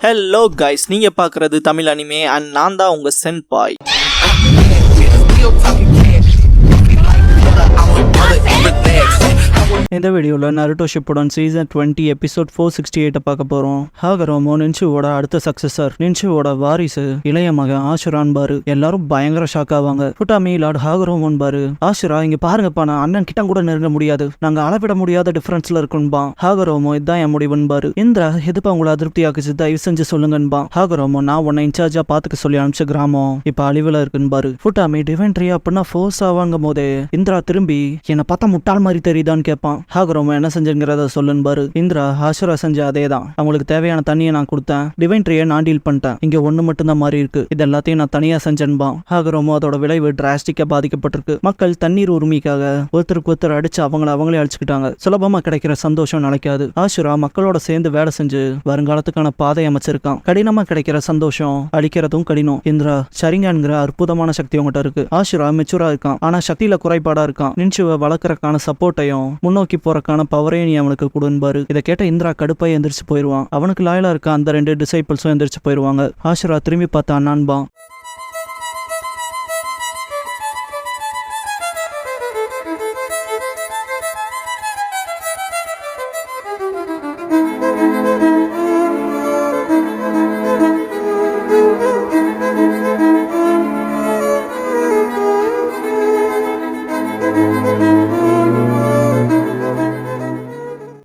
Hello guys, நீங்க பார்க்குறது Tamil anime and நான் தான் உங்க சென்பாய். இந்த வீடியோவில் நருட்டோ ஷிப்புடன் சீசன் 20 எபிசோட் 468 பார்க்க போகிறோம். ஹாகரோமோ நின்சுவோட அடுத்த சக்சஸர், நின்சுவோட வாரிசு இளைய மகன் ஆஷுரான் பாரு. எல்லாரும் பயங்கர ஷாக் ஆவாங்க. ஃபுட்டாமி லார்ட் ஹாகரோமோன் பாரு, ஆஷுரா இங்க பாருங்கப்பா, நான் அண்ணன் கிட்ட கூட நெருங்க முடியாது, நாங்க அளவிட முடியாத டிஃபரன்ஸ்ல இருக்குன்பா. ஹாகரோமோ இதான் என் முடிவுன்பாரு. இந்திரா எதுப்பா உங்களை அதிருப்தியாக்குச்சு, தயவு செஞ்சு சொல்லுங்கன்பா. ஹாகரோமோ நான் உன்னை இன்சார்ஜா பாத்துக்க சொல்லி அனுப்பிச்ச கிராமம் இப்ப அழிவுல இருக்குன்பாரு. ஃபுட்டாமி டிவென்ட்ரி அப்படின்னா ஃபோர்ஸ் ஆவாங்கும் போதே இந்திரா திரும்பி என்னை பார்த்தா முட்டாள் மாதிரி தெரியுதான்னு கேட்பான். ஹாகரோமோ என்ன செஞ்சுங்கிறத சொல்லுன்பாரு. இந்திரா ஆஷுரா செஞ்ச அதே தான், அவங்களுக்கு தேவையான தண்ணியை நான் கொடுத்தேன், டிவைன் ட்ரீயை நான் டீல் பண்ணிட்டேன், இங்க ஒண்ணு மட்டும் தான் மாறி இருக்கு, இது எல்லாத்தையும் நான் தனியா செஞ்சேன்பான். ஹாகரோமோ அதோட விளைவு டிராஸ்டிக்கா பாதிக்கப்பட்டிருக்கு. மக்கள் தண்ணீர் உரிமைக்காக ஒருத்தருக்கு ஒருத்தர் அடிச்சு அவங்களே அழிச்சுக்கிட்டாங்க. சுலபமா கிடைக்கிற சந்தோஷம் நினைக்காது. ஆஷுரா மக்களோட சேர்ந்து வேலை செஞ்சு வருங்காலத்துக்கான பாதை அமைச்சிருக்கான். கடினமா கிடைக்கிற சந்தோஷம் அழிக்கிறதும் கடினம். இந்திரா சரிங்கங்கிற அற்புதமான சக்தி உங்ககிட்ட இருக்கு. ஆஷுரா மெச்சூரா இருக்கான், ஆனா சக்தியில குறைபாடா இருக்கான். நின்சுவை வளர்க்கறக்கான சப்போர்ட்டையும் முன்னோக்கி போறக்கான பவரையும் நீ அவனுக்கு கொடுன்பாரு. இதை கேட்ட இந்திரா கடுப்பாய் எந்திரிச்சு போயிருவான். அவனுக்கு லாயலா இருக்க அந்த 2 டிசைபிள்ஸும் எந்திரிச்சு போயிருவாங்க. ஆஷுரா திரும்பி பார்த்தா அண்ணான்பான்.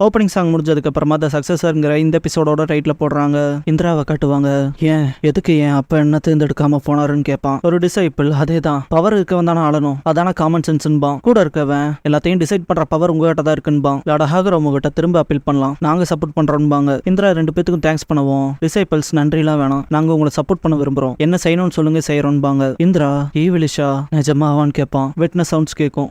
ஓப்பனிங் சாங் முடிஞ்சதுக்கு அப்புறமா த சக்சஸர்ங்கிற இந்த எபிசோடோட டைட்டில் போடுறாங்க. இந்திராவை காட்டுவாங்க. ஏன் எதுக்கு ஏன் அப்ப என்ன தேர்ந்தெடுக்காம போனாருன்னு கேட்பான். ஒரு டிசைபிள் அதே தான், பவர் இருக்கவன் தானே ஆளணும், அதான காமன் சென்ஸ்ன்பான். கூட இருக்கவன் எல்லாத்தையும் டிசைட் பண்ற பவர் உங்ககிட்ட தான் இருக்குன்பான். லார்ட் ஹாகரோமோ கிட்ட திரும்ப அப்பீல் பண்ணலாம், நாங்க சப்போர்ட் பண்றோம்பாங்க. இந்திரா 2 பேத்துக்கும் தேங்க்ஸ் பண்ணுவோம். டிசைபிள்ஸ் நன்றிலாம் வேணாம், நாங்க உங்களை சப்போர்ட் பண்ண விரும்புறோம், என்ன செய்யணும்னு சொல்லுங்க செய்யறோம்பாங்க. இந்திரா ஈவிலிஷா நிஜமாவான்னு கேட்பான். விட்னஸ் சவுண்ட்ஸ் கேட்கும்.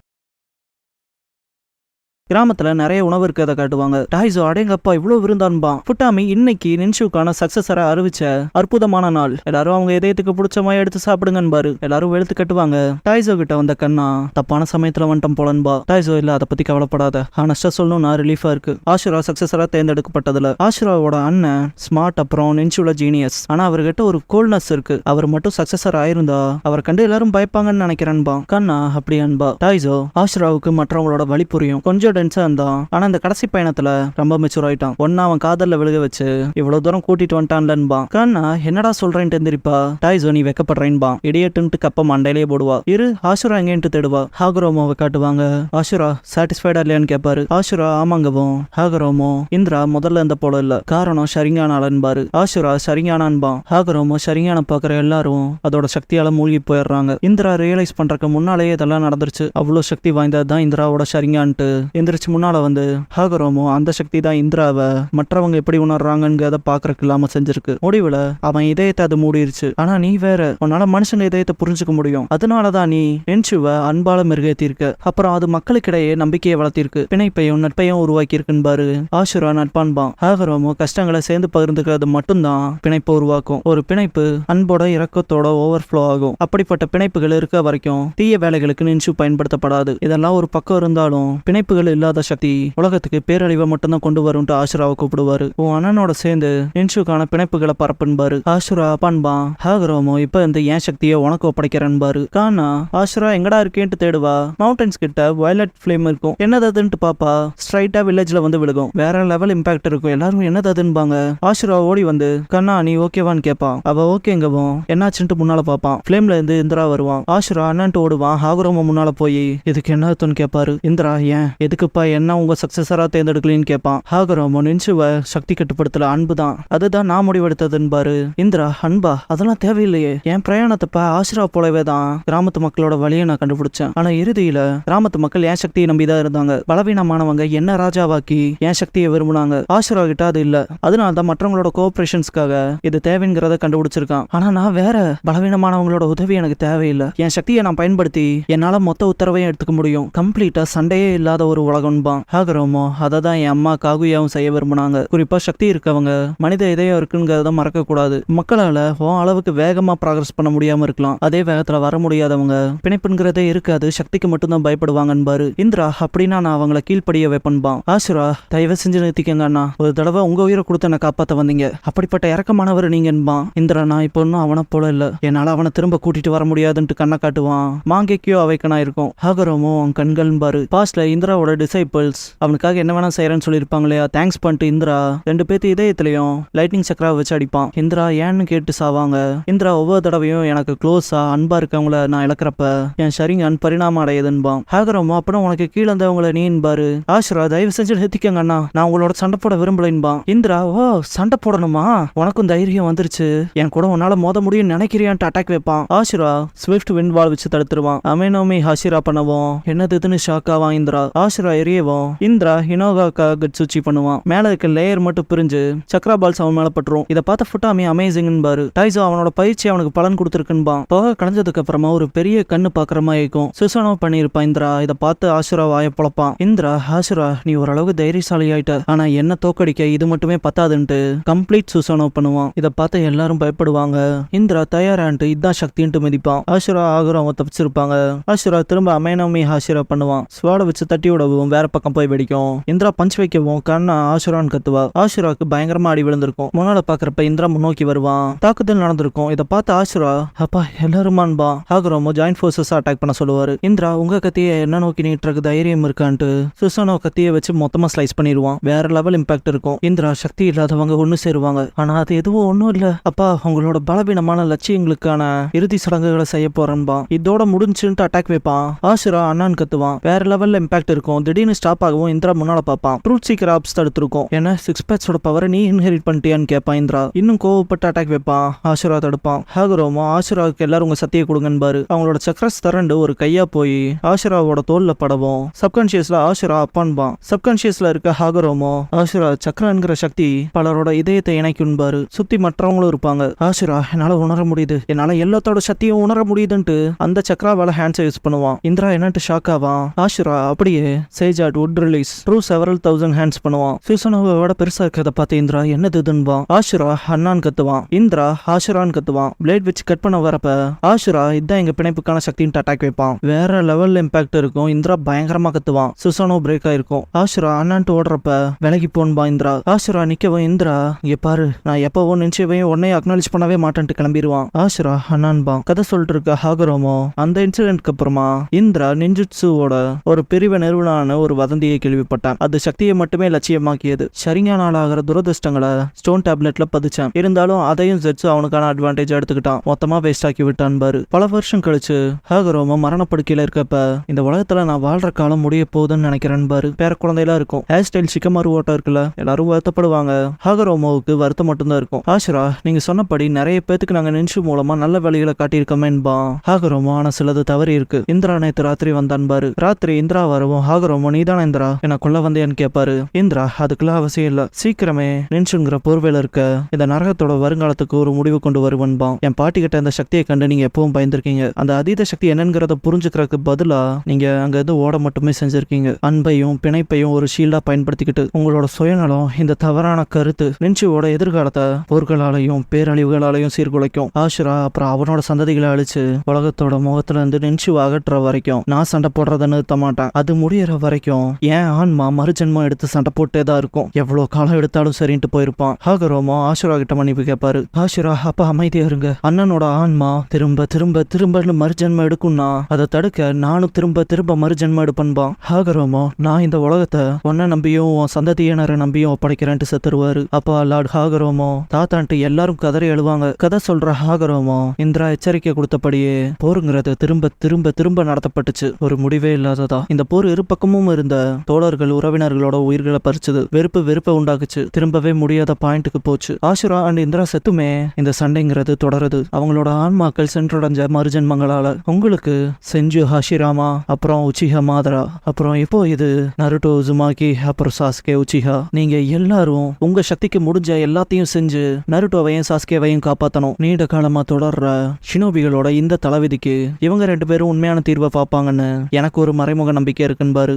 கிராமத்துல நிறைய உணவு இருக்கிறத காட்டுவாங்க. டாய்ஸோ அடேங்கப்பா இவ்வளவு விருந்தான்பான். ஃபுட்டாமி இன்னைக்கு நின்சுக்கான சக்சஸரை அறிவிச்ச அற்புதமான நாள், எல்லாரும் அவங்க இதயத்துக்கு பிடிச்ச மாதிரி எடுத்து சாப்பிடுங்கன்பாரு. எல்லாரும் வெளுத்து கட்டுவாங்க. டாய்ஸோ கிட்ட வந்த கண்ணா தப்பான சமயத்துல வந்துட்டம் போலன்பா. டாய்ஸோ இல்ல அதை பத்தி கவலைப்படாத, ஆனஸ்டா சொல்லணும்னா ரிலீஃபா இருக்கு. ஆஷுரா சக்சஸரா தேர்ந்தெடுக்கப்பட்டதுல ஆஷுராவோட அண்ணன் ஸ்மார்ட், அப்புறம் நின்சுல ஜீனியஸ், ஆனா அவர்கிட்ட ஒரு கோல்னஸ் இருக்கு, அவர் மட்டும் சக்சஸர் ஆயிருந்தா அவரை கண்டு எல்லாரும் பயப்பாங்கன்னு நினைக்கிறேன்பா. கண்ணா அப்படியான்பா. டாய்ஸோ ஆஷுராவுக்கு மற்றவங்களோட வழி புரியும், கொஞ்சம் டென்ஸா இருந்தான், ஆனா இந்த கடைசி பயணத்துல ரொம்ப மெச்சூர் ஆயிட்டான். ஒன்னா அவன் காதல்ல விழுக வச்சு இவ்வளவு தூரம் கூட்டிட்டு வந்துட்டான்லன்பா. கண்ணா என்னடா சொல்றேன்ட்டு தெரிப்பா. டாய்ஸோ நீ வெக்கப்படுறேன்பா. இடியட்டுன்ட்டு கப்ப மண்டையிலேயே போடுவா. இரு ஆஷுரா எங்கேன்ட்டு தேடுவா. ஹாகரோமோவை காட்டுவாங்க. ஆஷுரா சாட்டிஸ்ஃபைடா இல்லையான்னு கேட்பாரு. ஆஷுரா ஆமாங்கவும். ஹாகரோமோ இந்திரா முதல்ல இருந்த போல இல்ல, காரணம் ஷரிங்கானாலன்பாரு. ஆஷுரா ஷரிங்கானான்பான். ஹாகரோமோ ஷரிங்கான பாக்குற எல்லாரும் அதோட சக்தியால மூழ்கி போயிடுறாங்க. இந்திரா ரியலைஸ் பண்றதுக்கு முன்னாலேயே இதெல்லாம் நடந்துருச்சு, அவ்வளவு சக்தி வாய்ந்ததுதான் இந்திராவோட ஷரிங்கான்ட்டு எந்திரிச்சு முன்னால வந்து ஹாகரோமோ அந்த சக்தி தான் இந்திராவை மற்றவங்க எப்படி உணர்றாங்கன்னு பாக்குறதுக்கு இல்லாம செஞ்சிருக்கு. முடிவுல அவன் இதயத்தை அது மூடிருச்சு. ஆனா நீ வேற, உன்னால மனுஷங்க இதயத்தை புரிஞ்சுக்க முடியும், அதனாலதான் நீ நின்சுவை அன்பால மெருகேத்திருக்க, அப்புறம் அது மக்களுக்கிடையே நம்பிக்கையை வளர்த்திருக்கு, பிணைப்பையும் நட்பையும் உருவாக்கி இருக்குன்பாரு. ஆஷுரா நட்பான்பான். ஹாகரோமோ கஷ்டங்களை சேர்ந்து பகிர்ந்துக்கிறது மட்டும்தான் பிணைப்பை உருவாக்கும். ஒரு பிணைப்பு அன்போட இரக்கத்தோட ஓவர்ஃப்ளோ ஆகும். அப்படிப்பட்ட பிணைப்புகள் இருக்க வரைக்கும் தீய வேலைகளுக்கு நின்சு பயன்படுத்தப்படாது. இதெல்லாம் ஒரு பக்கம் இருந்தாலும் பிணைப்புகள் இல்லாத சக்தி உலகத்துக்கு பேரழிவை மட்டும்தான் கொண்டு வரும்ட்டு ஆஷுராவை கூப்பிடுவாரு. உன் அண்ணனோட சேர்ந்து நின்சுக்கான பிணைப்புகளை பரப்புன்பாரு. ஆஷுரா அப்பான்பான். ஹாகரோமோ இப்ப இந்த ஏன் சக்தியை உனக்கு ஒப்படைக்கிறேன்பாரு. கானா ஆஷுரா எங்கடா இருக்கேன்ட்டு தேடுவா. மவுண்டன்ஸ் கிட்ட வயலட் ஃபிளேம் இருக்கும், என்னதுன்ட்டு பாப்பா. ஸ்ட்ரைட்டா வில்லேஜ்ல வந்து விழுகும், வேற லெவல் இம்பாக்ட் இருக்கும். எல்லாரும் என்னதுன்பாங்க. ஆஷுரா ஓடி வந்து கண்ணா நீ ஓகேவான்னு கேட்பான். அவ ஓகேங்கவும் என்னாச்சுன்ட்டு முன்னால பாப்பான். ஃபிளேம்ல இருந்து இந்திரா வருவான். ஆஷுரா அண்ணன்ட்டு ஓடுவான். ஹாகரோமோ முன்னால போய் இதுக்கு என்னதுன்னு கேட்பாரு. இந்திரா ஏன் எதுக்குப்பா என்ன உங்க சக்சஸரா தேர்ந்தெடுக்கலன்னு கேட்பான். ஹாகரோமோ நின்சுவை சக்தி கட்டுப்படுத்தல, அன்புதான், அதுதான் நான் முடிவெடுத்ததுன்பாரு. இந்திரா அன்பா அதெல்லாம் தேவையில்லையே, என் பிரயாணத்தப்ப ஆஷுரா போலவே தான் கிராமத்து மக்களோட வழியை நான் கண்டுபிடிச்சேன். ஆனா இறுதியில கிராமத்து மக்கள் என் சக்தியை நம்பிதான் இருந்தாங்க. பலவீனமானவங்க என்ன ராஜாவாக்கி என் சக்தியை விரும்புனாங்க. ஆஷுரா கிட்ட அது இல்ல, அதனால்தான் மற்றவங்களோட கோஆபரேஷன்ஸ்க்காக இது தேவைங்கிறத கண்டுபிடிச்சிருக்கான். ஆனா நான் வேற, பலவீனமானவங்களோட உதவி எனக்கு தேவையில்லை. என் சக்தியை நான் பயன்படுத்தி என்னால மொத்த உத்தரவையும் எடுத்துக்க முடியும். கம்ப்ளீட்டா சண்டையே இல்லாத ஒரு உலகம்பான். ஹாகரோமோ அதை தான் என் அம்மா காகுயாவும் செய்ய விரும்பினாங்க. குறிப்பா சக்தி இருக்கவங்க மனித இதயம் இருக்குங்கிறத மறக்க கூடாது. மக்களால அளவுக்கு வேகமா ப்ராக்ரஸ் பண்ண முடியாம இருக்கலாம், அதே வேகத்துல வர முடியாதவங்க பிணைப்புங்கிறதே இருக்காது, சக்திக்கு மட்டும்தான் பயப்படுவாங்கன்பாரு. இந்திரா அப்படின்னா நான் அவங்கள கீழ்ப்படிய வைப்பன்பான். ஆசுரா தயவு செஞ்சு நிறுத்திக்கங்க அண்ணா, ஒரு தடவை உங்க உயிரை கொடுத்து என்ன காப்பாத்த வந்தீங்க, அப்படிப்பட்ட இறக்கமானவர் நீங்கன்பான். இந்திரா நான் இப்போ இன்னும் அவனை போல இல்ல, என்னால அவனை திரும்ப கூட்டிட்டு வர முடியாதுன்ட்டு கண்ணை காட்டுவான். மாங்கேக்கியோ அவைக்கனா இருக்கும். ஹாகரோமோ அவன் கண்கள்பாரு. பாஸ்ட்ல இந்திராவோட டிசைபிள்ஸ் அவனுக்காக என்ன வேணா செய்யறேன்னு சொல்லியிருப்பாங்க இல்லையா, தேங்க்ஸ் பண்ணிட்டு இந்திரா 2 பேத்து இதயத்திலையும் லைட்னிங் சக்கரா வச்சு அடிப்பான். இந்திரா ஏன்னு கேட்டு சாவாங்க. இந்திரா ஒவ்வொரு தடவையும் எனக்கு க்ளோஸா அன்பா இருக்கவங்கள நான் இழக்கிறப்ப என் ஷரிங்கன் பரிணாமம் அடையுதுன்பான். ஹாகரோமோ அப்புறம் உனக்கு கீழே இருந்தவங்களை நீன்பாரு. ஆசுரா தயவு செஞ்சு நிறுத்திக்கங்க அண்ணா, நான் உங்களோட சண்டை போட விரும்பலைன்பான். இந்திரா ஓ சண்டை போடணுமா, உனக்கும் தைரியம் வந்துருச்சு, என் கூட உன்னால மோத முடியும் நினைக்கிறியான்ட்டு அட்டாக் வைப்பான். ஆசுரா ஸ்விஃப்ட் விண்ட் வால் வச்சு தடுத்துருவான். அமேனோமி ஹாஷிரா பண்ணவும் என்னதுன்னு ஷாக் ஆவான் இந்திரா. ஆசுரா எரியவும் இந்திரா ஹினோகாக்கா கட்சுச்சி பண்ணுவான். மேல இருக்க லேயர் மட்டும் பிரிஞ்சு சக்ரா பால்ஸ் அவன் மேல பட்டுரும். இதை பார்த்த ஃபுட்டாமி அமேசிங் பாரு. டைசோ அவனோட பயிற்சி அவனுக்கு பலன் கொடுத்துருக்குன்பான். போக கலைஞ்சதுக்கு அப்புறமா ஒரு பெரிய கண்ணு பாக்குற மாதிரி இருக்கும். சுசனோ பண்ணிருப்பான் இந்திரா. இதை பார்த்து ஆசுரா வாய பொழப்பான். இந்திரா ஆசுரா நீ ஓரளவுக்கு தைரியசாலி ஆயிட்ட, ஆனா என்ன தோக்கடிக்க இது மட்டுமே பத்தாதுன்ட்டு கம்ப்ளீட் சுசனோ பண்ணுவான். இதை பார்த்து எல்லாரும் பயப்படுவாங்க. இந்திரா தயாரான்ட்டு இதான் சக்தின்ட்டு மிதிப்பான். ஆசுரா ஆகுரம் தப்பிச்சிருப்பாங்க. ஆசுரா திரும்ப அமேனோமி ஹாஷிரா பண்ணுவான். ஸ்வாட வச்சு தட்டி விடவும் வேற பக்கம் போய் வெடிக்கும். இந்திரா பஞ்ச் வைக்கவும் கண்ணா ஆசுரான்னு கத்துவா. ஆசுராக்கு பயங்கரமா அடி விழுந்திருக்கும். முன்னால பாக்குறப்ப இந்திரா முன்னோக்கி வருவான். தாக்குதல் நடந்திருக்கும். இதை பார்த்து ஆசுரா அப்பா எல்லாருமான்பா. ஆகுரோமோ ஜாயிண்ட் ஃபோர்ஸஸ் அட்டாக் பண்ண சொல்லுவாரு. இந்திரா உங்க கத்தியை என்ன நோக்கி நீட்டுறதுக்கு தைரியம் இருக்கான்ட்டு சுசனோ கத்தியை வச்சு மொத்தமா ஸ்லைஸ் பண்ணிடுவான். வேற லெவல் இம்பாக்ட் இருக்கும். இந்திரா சக்தி இல்லாதவங்க ஒண்ணு சேருவாங்க, ஆனா அது எதுவும் ஒண்ணும் இல்ல அப்பா, உங்களோட பலவீனமான லட்சியங்களுக்கான இறுதி சடங்குகளை செய்ய போறேன்பா. இதோட முடிஞ்சுட்டு அட்டாக் வைப்பான். ஆசுரா அண்ணான்னு கத்துவான். வேற லெவல்ல இம்பாக்ட் இருக்கும். திடீர்னு ஸ்டாப் ஆகவும் இந்திரா முன்னால பாப்பான். ட்ரூத் சீக்கர் ஆப்ஸ் தடுத்திருக்கும். ஏன்னா 6 பேட்ஸோட பவரை நீ இன்ஹெரிட் பண்ணிட்டியான்னு கேட்பான் இந்திரா. இன்னும் கோவப்பட்டு அட்டாக் வைப்பான். ஆசுரா தடுப்பான். ஹாகுரோமோ ஆசுராவுக்கு எல்லாரும் உங்க சத்திய கொடுங்கன்பாரு. அவங்களோட சக்கரஸ் தரண்டு ஒரு கையா போய் ஆசுராவோட தோல்ல படவும் சப்கான்சியஸ்ல ஆசுரா அப்பான்பான். சப்கான்சியஸ்ல இருக்க ஹாகுரோமோ ஆசுரா சக்கரங்கிற சக்தி பலரோட இதயத்தை இணைக்கும்பாரு. சுத்தி மற்றவங்களும் இருப்பாங்க. ஆசுரா என்னால உணர முடியுது, என்னால எல்லாத்தோட சக்தியும் உணர முடியுதுன்ட்டு அந்த சக்கராவால ஹேண்ட்ஸை யூஸ் பண்ணுவான். இந்திரா என்னட்டு ஷாக் ஆவான். ஆசுரா அப்படியே sage art wood release true several thousand hands பண்ணுவான். சுசனோவோட பெருசா இருக்கிறத பார்த்து இந்திரா என்னதுன்பான். ஆசுரா அண்ணான்னு கத்துவான். இந்திரா ஆசுரான்னு கத்துவான். பிளேட் வச்சு கட் பண்ண வரப்ப ஆசுரா இதான் எங்க பிணைப்புக்கான சக்தின்னு அட்டாக் வைப்பான். வேற லெவல் இம்பாக்ட் இருக்கும். இந்திரா பயங்கரமா கத்துவான். சுசனோ பிரேக் ஆயிருக்கும். ஆசுரா அண்ணான்ட்டு ஓடுறப்ப விலகி போன்பா இந்திரா. ஆசுரா நிக்கவும் இந்திரா இங்க பாரு, நான் எப்பவோ நினைச்சவையும் உன்னைய அக்னாலேஜ் பண்ணவே மாட்டேன்ட்டு கிளம்பிடுவான். ஆசுரா அண்ணான்பான். கதை சொல்லிட்டு இருக்க ஹாகுரோமோ அந்த இன்சிடென்ட்க்கு அப்புறமா இந்திரா நிஞ்சுட்சுவோட ஒரு பிரிவை நிறுவனான ஒரு வதந்தியை கேள்விப்பட்டான். அது சக்தியை மட்டுமே லட்சியமாக்கியது. சரியான ஆகிற துரதிருஷ்டங்களை ஸ்டோன் டேப்லெட்ல பதிச்சான். இருந்தாலும் அதையும் ஜெட்ஸு அவனுக்கான அட்வான்டேஜ் எடுத்துக்கிட்டான். மொத்தமா வேஸ்ட் ஆக்கி விட்டான் பாரு. பல வருஷம் கழிச்சு ஹாகுரோமோ மரணப்படுக்கையில இருக்கப்ப இந்த உலகத்துல நான் வாழ்ற காலம் முடிய போகுதுன்னு நினைக்கிறேன் பாரு. பேர குழந்தையெல்லாம் இருக்கும். ஹேர் ஸ்டைல் சிக்கமாரு ஓட்டம் இருக்குல்ல, எல்லாரும் வருத்தப்படுவாங்க. ஹாகுரோமோவுக்கு வருத்தம் மட்டும்தான் இருக்கும். ஆசுரா நீங்க சொன்னபடி நிறைய பேத்துக்கு நாங்க நின்ஷு மூலமா நல்ல வழிகளை காட்டியிருக்கோமேன்பா. ஹாகுரோமோ ஆனா சிலது தவறி இருக்கு. இந்திரா நேத்து ராத்திரி வந்தான் பாரு. ராத்திரி இந்திரா வரவும் ஹாகுரோமோ நீதான இந்திரா என்ன கொல்ல வந்தேன்னு கேட்பாரு. இந்திரா அதுக்குள்ள அவசியம் இல்ல, சீக்கிரமே நின்ஷுங்கிற போர்வையில இருக்க இந்த நரகத்தோட வருங்காலத்துக்கு ஒரு முடிவு கொண்டு வருவன்பா. என் பாட்டி கிட்ட இந்த சக்தியை கண்டு நீங்க எப்பவும் பயந்துருக்கீங்க. அந்த அதீத சக்தி என்னங்கிறத புரிஞ்சுக்கிறதுக்கு பதிலா நீங்க அங்க இருந்து ஓட மட்டுமே செஞ்சிருக்கீங்க. அன்பையும் பிணைப்பையும் ஒரு ஷீல்டா பயன்படுத்திக்கிட்டு உங்களோட சுயநலம் இந்த தவறான கருத்து நின்ஷுவோட எதிர்காலத்தை போர்களாலையும் பேரழிவுகளாலையும் சீர்குலைக்கும். ஆசுரா அப்புறம் அவனோட சந்ததிகளை அழிச்சு உலகத்தோட முகத்துல இருந்து நின்ஷுவை அகற்ற வரைக்கும் நான் சண்டை போடுறத நிறுத்த மாட்டேன். அது முடியற வரைக்கும் ஏன் ஆன்மா மறுஜென்மம் எடுத்து சண்டை போட்டே தான் இருக்கும். எவ்வளவு காலம் எடுத்தாலும் சரின்ட்டு போயிருப்பான். ஹாகுரோமோ ஆசுரா கிட்ட மன்னிப்பு கேட்பாரு. ஆசுரா அப்பா அமைதியா இருங்க, அண்ணனோட ஆன்மா திரும்ப திரும்ப திரும்பன்னு மறுஜென்மம் எடுக்கும்னா அதை தடுக்க நானும் திரும்ப திரும்ப மறுஜென்மம் எடுப்பேன்பான். ஹாகுரோமோ நான் இந்த உலகத்தை ஒன்ன நம்பியும் உன் சந்ததியினரை நம்பியும் ஒப்படைக்கிறேன்ட்டு செத்துருவாரு. அப்பா லார்ட் ஹாகுரோமோ தாத்தான்ட்டு எல்லாரும் கதறி எழுவாங்க. கதை சொல்ற ஹாகுரோமோ இந்திரா எச்சரிக்கை கொடுத்தபடியே போருங்கிறது திரும்ப திரும்ப திரும்ப நடத்தப்பட்டுச்சு. ஒரு முடிவே இல்லாததா இந்த போர் இரு பக்கமும் இருந்த தோழர்கள் உறவினர்களோட உயிர்களை பறிச்சது. வெறுப்பை உண்டாக்குச்சு. திரும்பவே முடியாத பாயிண்ட்டுக்கு போச்சு. ஆசுரா அண்ட் இந்திரா செத்துமே இந்த சண்டைங்கிறது தொடருது. அவங்களோட ஆன்மாக்கள் சென்றடைஞ்ச மறுஜென்மங்களால. உங்களுக்கு செஞ்சு ஹாஷிராமா, அப்புறம் உச்சிஹா மாதரா, அப்புறம் இப்போ இது நருட்டோ உசுமாக்கி, அப்புறம் சாஸ்கே உச்சிஹா, நீங்க எல்லாரும் உங்க சக்திக்கு முடிஞ்ச எல்லாத்தையும் செஞ்சு நருட்டோவையும் சாஸ்கேவையும் காப்பாத்தணும். நீண்ட காலமா தொடர்ற ஷினோபிகளோட இந்த தலைவிதிக்கு இவங்க 2 பேரும் உண்மையான தீர்வை பார்ப்பாங்கன்னு எனக்கு ஒரு மறைமுக நம்பிக்கை இருக்குன்னு பாரு.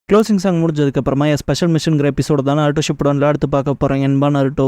க்ளோசிங் சாங் முடிஞ்சதுக்கு அப்புறமா ஸ்பெஷல் மிஷன்ங்கிற எபிசோட தான் நாருட்டோ ஷிப்புடன் அடுத்து பார்க்க போறேன் என்பா நாருட்டோ.